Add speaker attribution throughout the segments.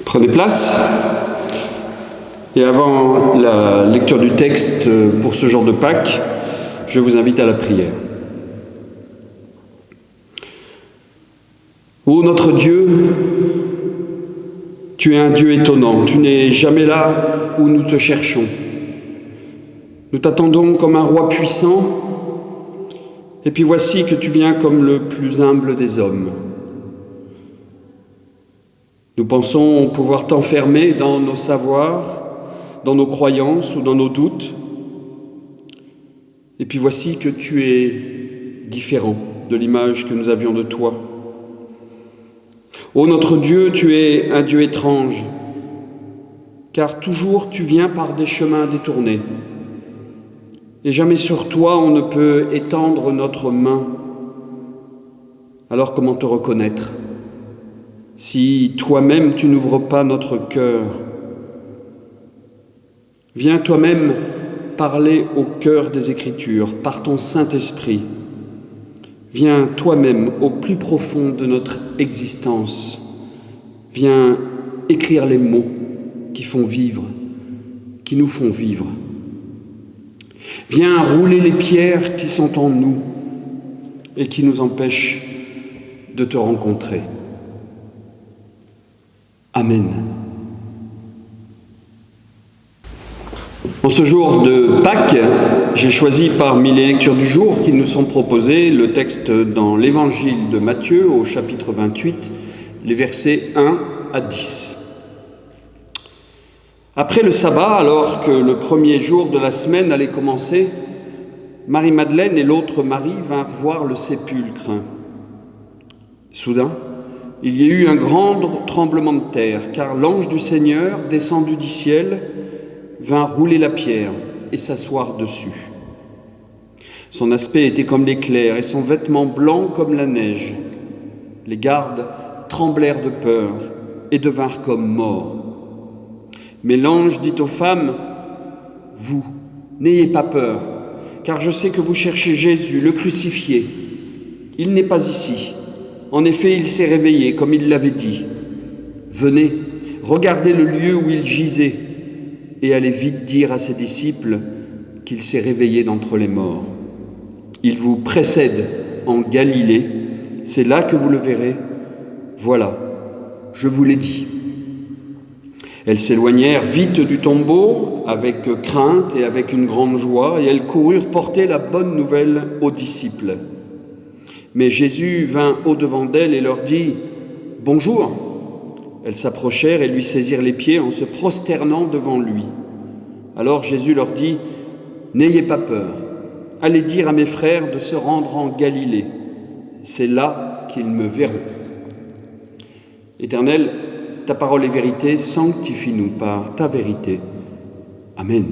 Speaker 1: Prenez place. Et avant la lecture du texte pour ce jour de Pâques, je vous invite à la prière. Ô notre Dieu, tu es un Dieu étonnant, tu n'es jamais là où nous te cherchons. Nous t'attendons comme un roi puissant, et puis voici que tu viens comme le plus humble des hommes. Nous pensons pouvoir t'enfermer dans nos savoirs, dans nos croyances ou dans nos doutes. Et puis voici que tu es différent de l'image que nous avions de toi. Ô notre Dieu, tu es un Dieu étrange, car toujours tu viens par des chemins détournés. Et jamais sur toi on ne peut étendre notre main. Alors comment te reconnaître si toi-même tu n'ouvres pas notre cœur? Viens toi-même parler au cœur des Écritures par ton Saint-Esprit. Viens toi-même au plus profond de notre existence. Viens écrire les mots qui font vivre, qui nous font vivre. Viens rouler les pierres qui sont en nous et qui nous empêchent de te rencontrer. Amen. En ce jour de Pâques, j'ai choisi parmi les lectures du jour qui nous sont proposées le texte dans l'Évangile de Matthieu au chapitre 28, les versets 1 à 10. Après le sabbat, alors que le premier jour de la semaine allait commencer, Marie-Madeleine et l'autre Marie vinrent voir le sépulcre. Soudain, il y eut un grand tremblement de terre, car l'ange du Seigneur, descendu du ciel, vint rouler la pierre et s'asseoir dessus. Son aspect était comme l'éclair et son vêtement blanc comme la neige. Les gardes tremblèrent de peur et devinrent comme morts. Mais l'ange dit aux femmes, « Vous, n'ayez pas peur, car je sais que vous cherchez Jésus, le crucifié. Il n'est pas ici. En effet, il s'est réveillé, comme il l'avait dit. Venez, regardez le lieu où il gisait, et allez vite dire à ses disciples qu'il s'est réveillé d'entre les morts. Il vous précède en Galilée, c'est là que vous le verrez. Voilà, je vous l'ai dit. » Elles s'éloignèrent vite du tombeau, avec crainte et avec une grande joie, et elles coururent porter la bonne nouvelle aux disciples. Mais Jésus vint au-devant d'elles et leur dit « Bonjour !» Elles s'approchèrent et lui saisirent les pieds en se prosternant devant lui. Alors Jésus leur dit « N'ayez pas peur, allez dire à mes frères de se rendre en Galilée. C'est là qu'ils me verront. » Éternel, ta parole est vérité, sanctifie-nous par ta vérité. Amen.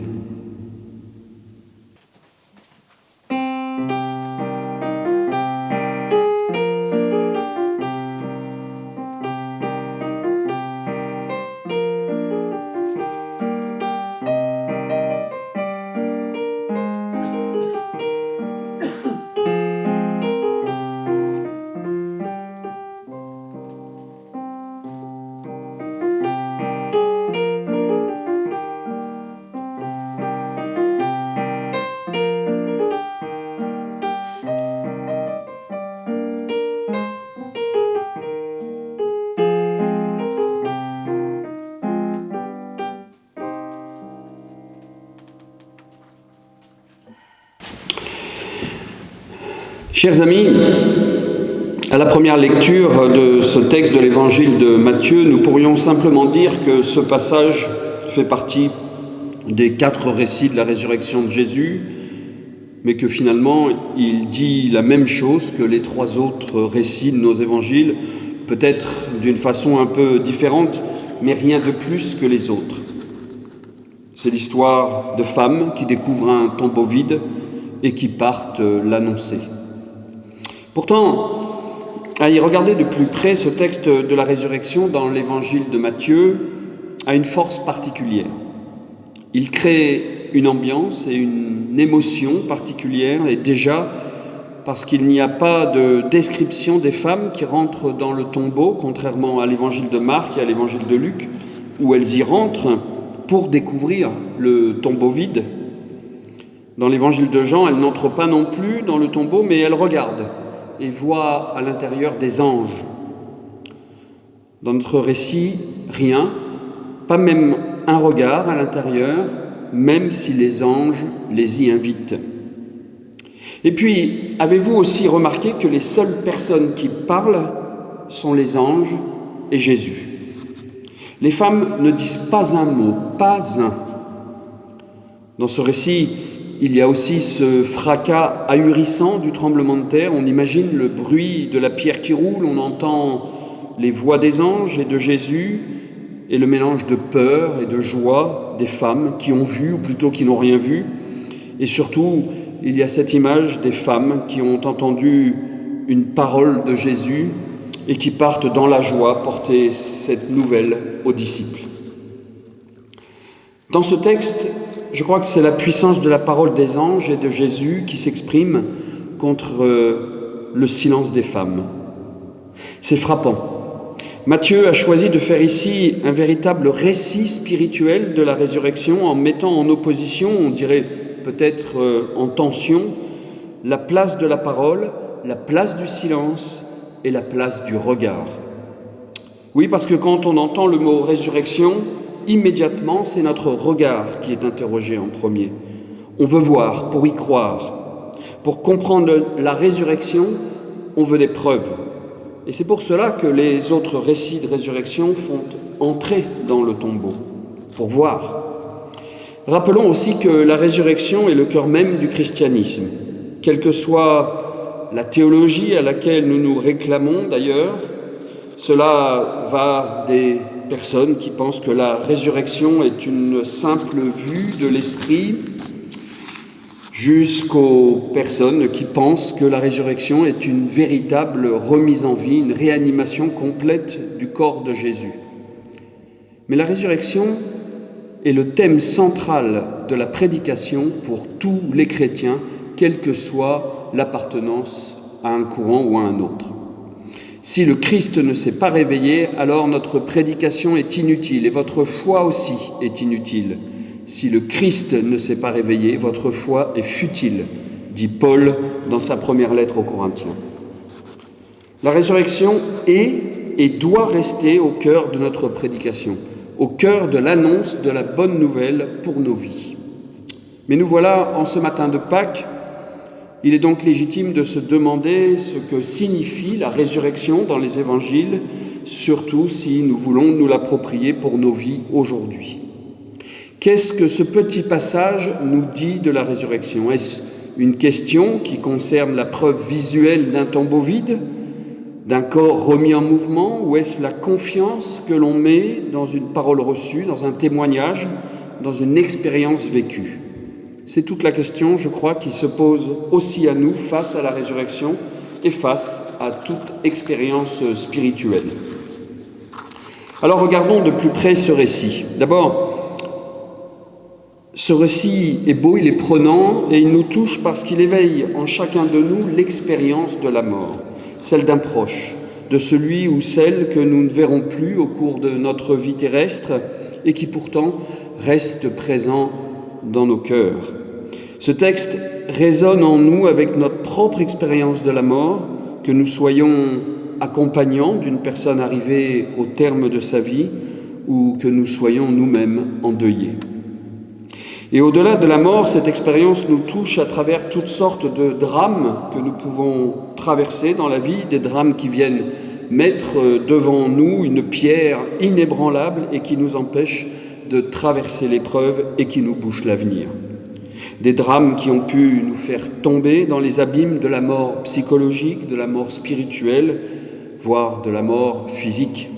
Speaker 1: Chers amis, à la première lecture de ce texte de l'évangile de Matthieu, nous pourrions simplement dire que ce passage fait partie des 4 récits de la résurrection de Jésus, mais que finalement il dit la même chose que les 3 autres récits de nos évangiles, peut-être d'une façon un peu différente, mais rien de plus que les autres. C'est l'histoire de femmes qui découvrent un tombeau vide et qui partent l'annoncer. Pourtant, à y regarder de plus près, ce texte de la résurrection dans l'évangile de Matthieu a une force particulière. Il crée une ambiance et une émotion particulière, et déjà parce qu'il n'y a pas de description des femmes qui rentrent dans le tombeau, contrairement à l'évangile de Marc et à l'évangile de Luc, où elles y rentrent pour découvrir le tombeau vide. Dans l'évangile de Jean, elles n'entrent pas non plus dans le tombeau, mais elles regardent et voient à l'intérieur des anges. Dans notre récit, rien, pas même un regard à l'intérieur, même si les anges les y invitent. Et puis, avez-vous aussi remarqué que les seules personnes qui parlent sont les anges et Jésus? Les femmes ne disent pas un mot, pas un. Dans ce récit, il y a aussi ce fracas ahurissant du tremblement de terre. On imagine le bruit de la pierre qui roule, on entend les voix des anges et de Jésus, et le mélange de peur et de joie des femmes qui ont vu, ou plutôt qui n'ont rien vu. Et surtout, il y a cette image des femmes qui ont entendu une parole de Jésus et qui partent dans la joie porter cette nouvelle aux disciples. Dans ce texte, je crois que c'est la puissance de la parole des anges et de Jésus qui s'exprime contre le silence des femmes. C'est frappant. Matthieu a choisi de faire ici un véritable récit spirituel de la résurrection en mettant en opposition, on dirait peut-être en tension, la place de la parole, la place du silence et la place du regard. Oui, parce que quand on entend le mot résurrection, immédiatement, c'est notre regard qui est interrogé en premier. On veut voir pour y croire. Pour comprendre la résurrection, on veut des preuves. Et c'est pour cela que les autres récits de résurrection font entrer dans le tombeau, pour voir. Rappelons aussi que la résurrection est le cœur même du christianisme. Quelle que soit la théologie à laquelle nous nous réclamons d'ailleurs, cela va des personnes qui pensent que la résurrection est une simple vue de l'esprit, jusqu'aux personnes qui pensent que la résurrection est une véritable remise en vie, une réanimation complète du corps de Jésus. Mais la résurrection est le thème central de la prédication pour tous les chrétiens, quelle que soit l'appartenance à un courant ou à un autre. Si le Christ ne s'est pas réveillé, alors notre prédication est inutile et votre foi aussi est inutile. Si le Christ ne s'est pas réveillé, votre foi est futile, dit Paul dans sa première lettre aux Corinthiens. La résurrection est et doit rester au cœur de notre prédication, au cœur de l'annonce de la bonne nouvelle pour nos vies. Mais nous voilà en ce matin de Pâques. Il est donc légitime de se demander ce que signifie la résurrection dans les évangiles, surtout si nous voulons nous l'approprier pour nos vies aujourd'hui. Qu'est-ce que ce petit passage nous dit de la résurrection? Est-ce une question qui concerne la preuve visuelle d'un tombeau vide, d'un corps remis en mouvement, ou est-ce la confiance que l'on met dans une parole reçue, dans un témoignage, dans une expérience vécue? C'est toute la question, je crois, qui se pose aussi à nous face à la résurrection et face à toute expérience spirituelle. Alors regardons de plus près ce récit. D'abord, ce récit est beau, il est prenant et il nous touche parce qu'il éveille en chacun de nous l'expérience de la mort, celle d'un proche, de celui ou celle que nous ne verrons plus au cours de notre vie terrestre et qui pourtant reste présent dans nos cœurs. Ce texte résonne en nous avec notre propre expérience de la mort, que nous soyons accompagnants d'une personne arrivée au terme de sa vie ou que nous soyons nous-mêmes endeuillés. Et au-delà de la mort, cette expérience nous touche à travers toutes sortes de drames que nous pouvons traverser dans la vie, des drames qui viennent mettre devant nous une pierre inébranlable et qui nous empêche de traverser l'épreuve et qui nous bouche l'avenir. Des drames qui ont pu nous faire tomber dans les abîmes de la mort psychologique, de la mort spirituelle, voire de la mort physique.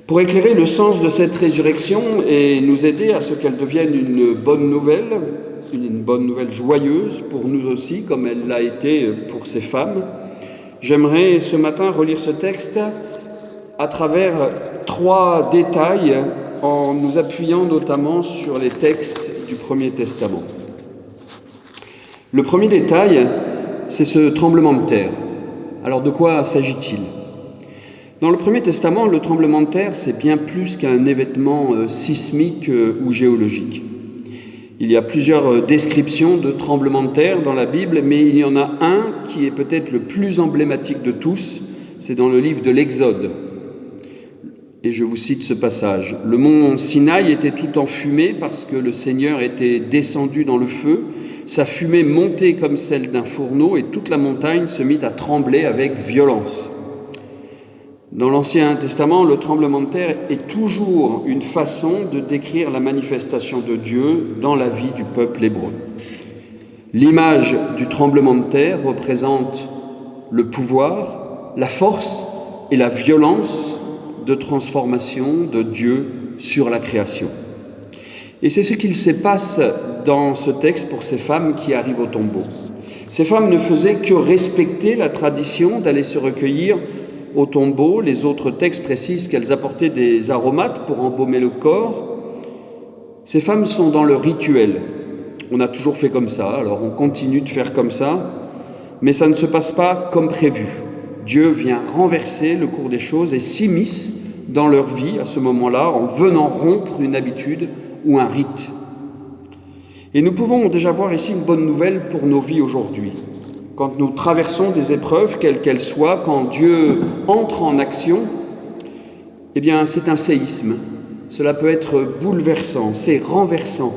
Speaker 1: Pour éclairer le sens de cette résurrection et nous aider à ce qu'elle devienne une bonne nouvelle joyeuse pour nous aussi, comme elle l'a été pour ces femmes, j'aimerais ce matin relire ce texte à travers 3 détails en nous appuyant notamment sur les textes du Premier Testament. Le premier détail, c'est ce tremblement de terre. Alors de quoi s'agit-il ? Dans le Premier Testament, le tremblement de terre, c'est bien plus qu'un événement sismique ou géologique. Il y a plusieurs descriptions de tremblements de terre dans la Bible, mais il y en a un qui est peut-être le plus emblématique de tous, c'est dans le livre de l'Exode. Et je vous cite ce passage. « Le mont Sinaï était tout en fumée parce que le Seigneur était descendu dans le feu. Sa fumée montait comme celle d'un fourneau et toute la montagne se mit à trembler avec violence. » Dans l'Ancien Testament, le tremblement de terre est toujours une façon de décrire la manifestation de Dieu dans la vie du peuple hébreu. L'image du tremblement de terre représente le pouvoir, la force et la violence de transformation de Dieu sur la création. Et c'est ce qu'il se passe dans ce texte pour ces femmes qui arrivent au tombeau. Ces femmes ne faisaient que respecter la tradition d'aller se recueillir au tombeau. Les autres textes précisent qu'elles apportaient des aromates pour embaumer le corps. Ces femmes sont dans le rituel. On a toujours fait comme ça, alors on continue de faire comme ça, mais ça ne se passe pas comme prévu. Dieu vient renverser le cours des choses et s'immisce dans leur vie à ce moment-là en venant rompre une habitude ou un rite. Et nous pouvons déjà voir ici une bonne nouvelle pour nos vies aujourd'hui. Quand nous traversons des épreuves, quelles qu'elles soient, quand Dieu entre en action, eh bien c'est un séisme. Cela peut être bouleversant, c'est renversant.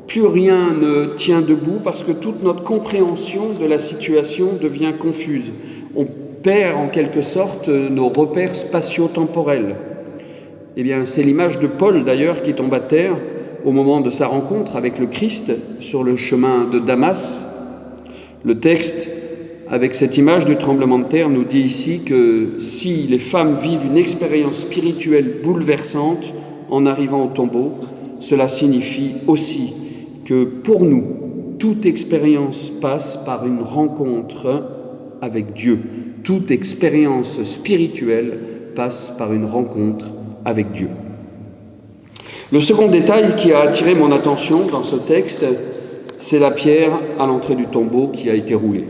Speaker 1: Plus rien ne tient debout parce que toute notre compréhension de la situation devient confuse. On perd en quelque sorte nos repères spatio-temporels. Eh bien c'est l'image de Paul d'ailleurs qui tombe à terre au moment de sa rencontre avec le Christ sur le chemin de Damas. Le texte, avec cette image du tremblement de terre, nous dit ici que si les femmes vivent une expérience spirituelle bouleversante en arrivant au tombeau, cela signifie aussi que pour nous, toute expérience passe par une rencontre avec Dieu. Toute expérience spirituelle passe par une rencontre avec Dieu. Le second détail qui a attiré mon attention dans ce texte, c'est la pierre à l'entrée du tombeau qui a été roulée.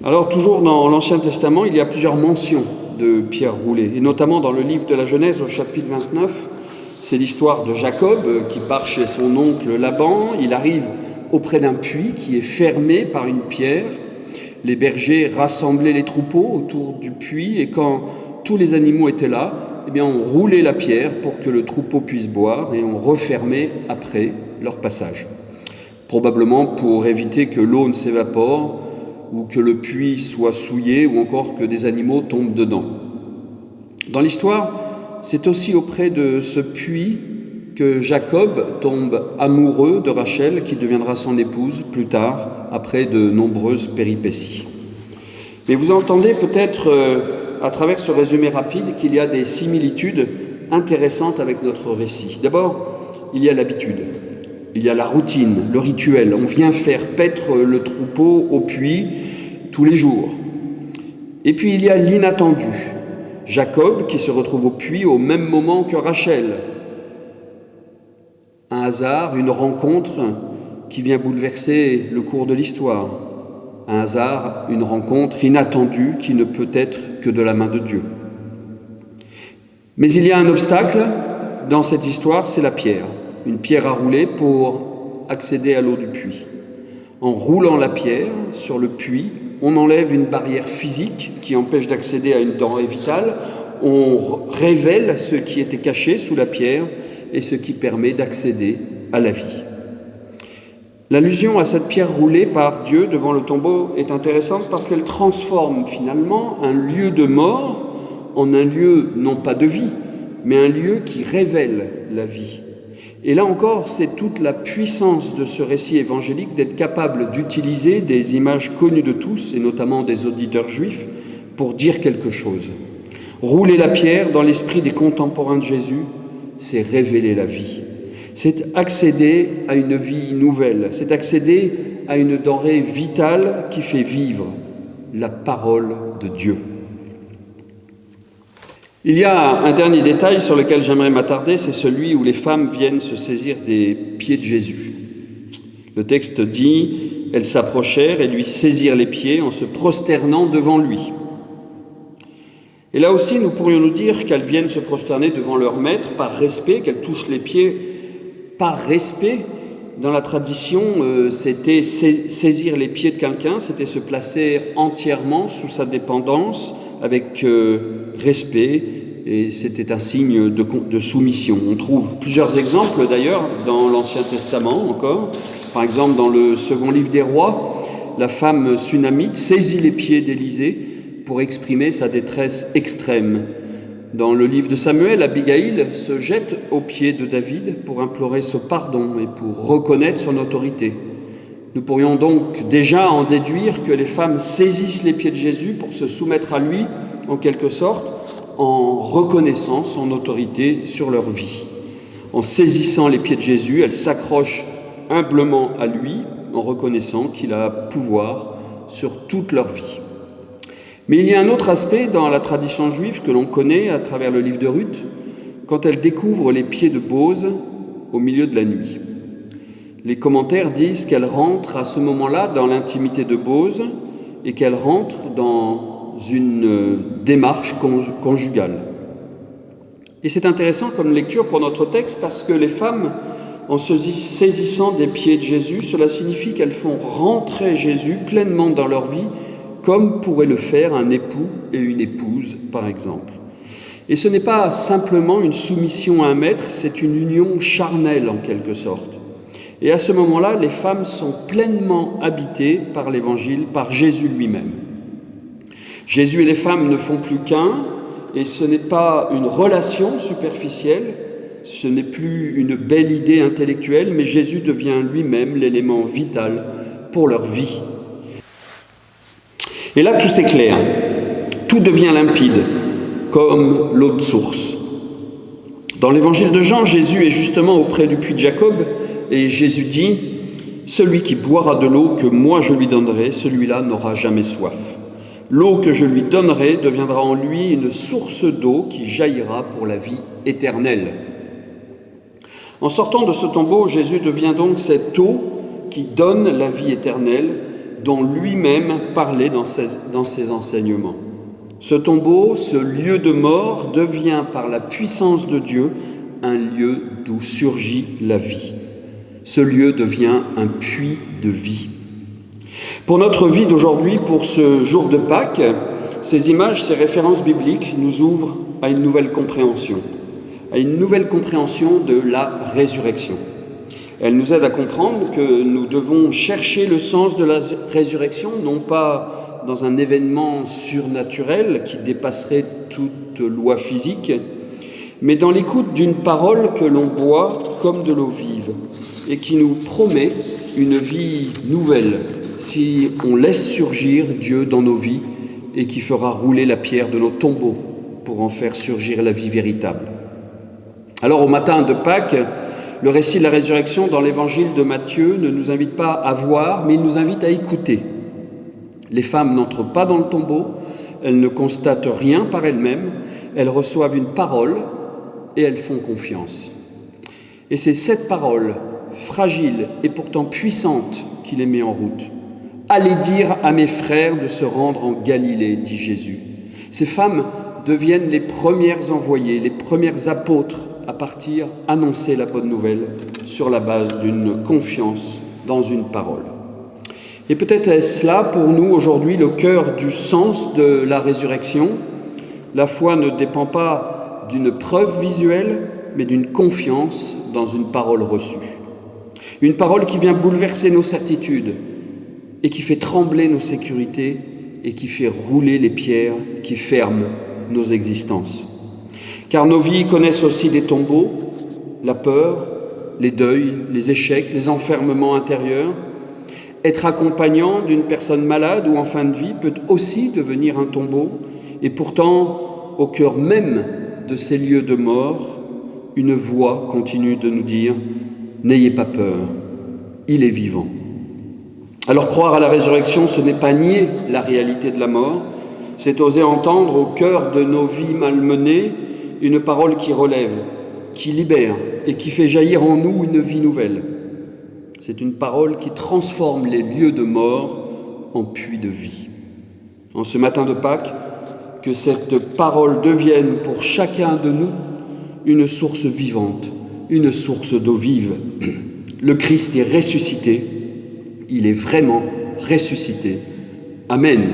Speaker 1: Alors, toujours dans l'Ancien Testament, il y a plusieurs mentions de pierres roulées, et notamment dans le livre de la Genèse, au chapitre 29, c'est l'histoire de Jacob qui part chez son oncle Laban. Il arrive auprès d'un puits qui est fermé par une pierre. Les bergers rassemblaient les troupeaux autour du puits, et quand tous les animaux étaient là, eh bien, on roulait la pierre pour que le troupeau puisse boire, et on refermait après leur passage. Probablement pour éviter que l'eau ne s'évapore, ou que le puits soit souillé, ou encore que des animaux tombent dedans. Dans l'histoire, c'est aussi auprès de ce puits que Jacob tombe amoureux de Rachel, qui deviendra son épouse plus tard, après de nombreuses péripéties. Mais vous entendez peut-être, à travers ce résumé rapide, qu'il y a des similitudes intéressantes avec notre récit. D'abord, il y a l'habitude. Il y a la routine, le rituel. On vient faire paître le troupeau au puits tous les jours. Et puis il y a l'inattendu. Jacob qui se retrouve au puits au même moment que Rachel. Un hasard, une rencontre qui vient bouleverser le cours de l'histoire. Un hasard, une rencontre inattendue qui ne peut être que de la main de Dieu. Mais il y a un obstacle dans cette histoire, c'est la pierre. Une pierre à rouler pour accéder à l'eau du puits. En roulant la pierre sur le puits, on enlève une barrière physique qui empêche d'accéder à une denrée vitale, on révèle ce qui était caché sous la pierre et ce qui permet d'accéder à la vie. L'allusion à cette pierre roulée par Dieu devant le tombeau est intéressante parce qu'elle transforme finalement un lieu de mort en un lieu non pas de vie, mais un lieu qui révèle la vie. Et là encore, c'est toute la puissance de ce récit évangélique d'être capable d'utiliser des images connues de tous, et notamment des auditeurs juifs, pour dire quelque chose. Rouler la pierre dans l'esprit des contemporains de Jésus, c'est révéler la vie. C'est accéder à une vie nouvelle, c'est accéder à une denrée vitale qui fait vivre la parole de Dieu. Il y a un dernier détail sur lequel j'aimerais m'attarder, c'est celui où les femmes viennent se saisir des pieds de Jésus. Le texte dit « Elles s'approchèrent et lui saisirent les pieds en se prosternant devant lui ». Et là aussi, nous pourrions nous dire qu'elles viennent se prosterner devant leur maître par respect, qu'elles touchent les pieds par respect. Dans la tradition, c'était saisir les pieds de quelqu'un, c'était se placer entièrement sous sa dépendance avec respect, et c'était un signe de soumission. On trouve plusieurs exemples d'ailleurs dans l'Ancien Testament encore. Par exemple, dans le second livre des Rois, la femme sunamite saisit les pieds d'Élisée pour exprimer sa détresse extrême. Dans le livre de Samuel, Abigaïl se jette aux pieds de David pour implorer ce pardon et pour reconnaître son autorité. Nous pourrions donc déjà en déduire que les femmes saisissent les pieds de Jésus pour se soumettre à lui, en quelque sorte, en reconnaissant son autorité sur leur vie. En saisissant les pieds de Jésus, elles s'accrochent humblement à lui, en reconnaissant qu'il a pouvoir sur toute leur vie. Mais il y a un autre aspect dans la tradition juive que l'on connaît à travers le livre de Ruth, quand elle découvre les pieds de Bose au milieu de la nuit. Les commentaires disent qu'elle rentre à ce moment-là dans l'intimité de Bose et qu'elle rentre dans une démarche conjugale. Et c'est intéressant comme lecture pour notre texte parce que les femmes, en se saisissant des pieds de Jésus, cela signifie qu'elles font rentrer Jésus pleinement dans leur vie, comme pourrait le faire un époux et une épouse, par exemple. Et ce n'est pas simplement une soumission à un maître, c'est une union charnelle en quelque sorte. Et à ce moment-là, les femmes sont pleinement habitées par l'Évangile, par Jésus lui-même. Jésus et les femmes ne font plus qu'un, et ce n'est pas une relation superficielle, ce n'est plus une belle idée intellectuelle, mais Jésus devient lui-même l'élément vital pour leur vie. Et là, tout s'éclaire, tout devient limpide, comme l'eau de source. Dans l'évangile de Jean, Jésus est justement auprès du puits de Jacob, et Jésus dit « Celui qui boira de l'eau que moi je lui donnerai, celui-là n'aura jamais soif. L'eau que je lui donnerai deviendra en lui une source d'eau qui jaillira pour la vie éternelle. » En sortant de ce tombeau, Jésus devient donc cette eau qui donne la vie éternelle, dont lui-même parlait dans ses enseignements. Ce tombeau, ce lieu de mort, devient par la puissance de Dieu un lieu d'où surgit la vie. Ce lieu devient un puits de vie. Pour notre vie d'aujourd'hui, pour ce jour de Pâques, ces images, ces références bibliques nous ouvrent à une nouvelle compréhension de la résurrection. Elle nous aide à comprendre que nous devons chercher le sens de la résurrection, non pas dans un événement surnaturel qui dépasserait toute loi physique, mais dans l'écoute d'une parole que l'on boit comme de l'eau vive et qui nous promet une vie nouvelle si on laisse surgir Dieu dans nos vies et qui fera rouler la pierre de nos tombeaux pour en faire surgir la vie véritable. Alors au matin de Pâques, le récit de la résurrection dans l'évangile de Matthieu ne nous invite pas à voir, mais il nous invite à écouter. Les femmes n'entrent pas dans le tombeau, elles ne constatent rien par elles-mêmes, elles reçoivent une parole et elles font confiance. Et c'est cette parole, fragile et pourtant puissante, qui les met en route. « Allez dire à mes frères de se rendre en Galilée », dit Jésus. Ces femmes deviennent les premières envoyées, les premières apôtres à partir annoncer la bonne nouvelle sur la base d'une confiance dans une parole. Et peut-être est-ce là pour nous aujourd'hui le cœur du sens de la résurrection. La foi ne dépend pas d'une preuve visuelle, mais d'une confiance dans une parole reçue. Une parole qui vient bouleverser nos certitudes et qui fait trembler nos sécurités et qui fait rouler les pierres qui ferment nos existences. Car nos vies connaissent aussi des tombeaux, la peur, les deuils, les échecs, les enfermements intérieurs. Être accompagnant d'une personne malade ou en fin de vie peut aussi devenir un tombeau, et pourtant, au cœur même de ces lieux de mort, une voix continue de nous dire « N'ayez pas peur, il est vivant ». Alors croire à la résurrection, ce n'est pas nier la réalité de la mort, c'est oser entendre au cœur de nos vies malmenées une parole qui relève, qui libère et qui fait jaillir en nous une vie nouvelle. C'est une parole qui transforme les lieux de mort en puits de vie. En ce matin de Pâques, que cette parole devienne pour chacun de nous une source vivante, une source d'eau vive. Le Christ est ressuscité, il est vraiment ressuscité. Amen.